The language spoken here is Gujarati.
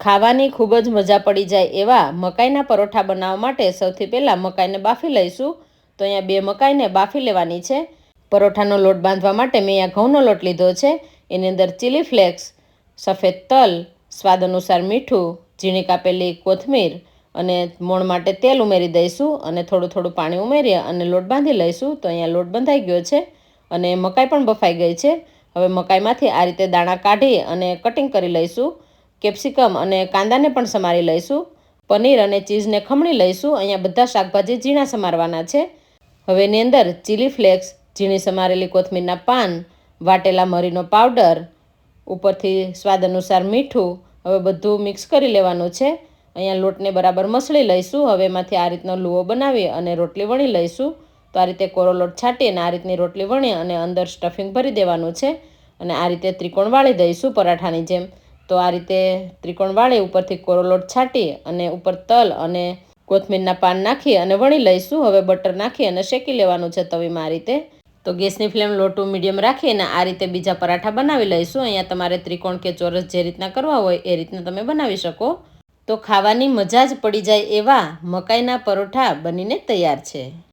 ખાવાની ખૂબ જ મજા પડી જાય એવા મકાઈના પરોઠા બનાવવા માટે સૌથી પહેલાં મકાઈને બાફી લઈશું. તો અહીંયા 2 મકાઈને બાફી લેવાની છે. પરોઠાનો લોટ બાંધવા માટે મેં અહીંયા ઘઉંનો લોટ લીધો છે. એની અંદર ચીલી ફ્લેક્સ, સફેદ તલ, સ્વાદ અનુસાર મીઠું, ઝીણી કાપેલી કોથમીર અને મોણ માટે તેલ ઉમેરી દઈશું અને થોડું થોડું પાણી ઉમેરી અને લોટ બાંધી લઈશું. તો અહીંયા લોટ બંધાઈ ગયો છે અને મકાઈ પણ બફાઈ ગઈ છે. હવે મકાઈમાંથી આ રીતે દાણા કાઢી અને કટિંગ કરી લઈશું. કેપ્સિકમ અને કાંદાને પણ સમારી લઈશું. પનીર અને ચીઝને ખમણી લઈશું. અહીંયા બધા શાકભાજી ઝીણા સમારવાના છે. હવે એની અંદર ચીલી ફ્લેક્સ, ઝીણી સમારેલી કોથમીરના પાન, વાટેલા મરીનો પાવડર, ઉપરથી સ્વાદ અનુસાર મીઠું, હવે બધું મિક્સ કરી લેવાનું છે. અહીંયા લોટને બરાબર મસળી લઈશું. હવે એમાંથી આ રીતનો લુઓ બનાવી અને રોટલી વણી લઈશું. તો આ રીતે કોરો લોટ છાંટી અને આ રીતની રોટલી વણી અને અંદર સ્ટફિંગ ભરી દેવાનું છે અને આ રીતે ત્રિકોણ વાળી દઈશું પરાઠાની જેમ. તો આ રીતે ત્રિકોણ વાળી ઉપરથી કોરો લોટ છાંટી અને ઉપર તલ અને કોથમીરના પાન નાખી અને વણી લઈશું. હવે બટર નાખી અને શેકી લેવાનું છે તવીમાં આ રીતે. તો ગેસની ફ્લેમ લો ટુ મીડિયમ રાખી અને આ રીતે બીજા પરાઠા બનાવી લઈશું. અહીંયા તમારે ત્રિકોણ કે ચોરસ જે રીતના કરવા હોય એ રીતના તમે બનાવી શકો. તો ખાવાની મજા જ પડી જાય એવા મકાઈના પરોઠા બનીને તૈયાર છે.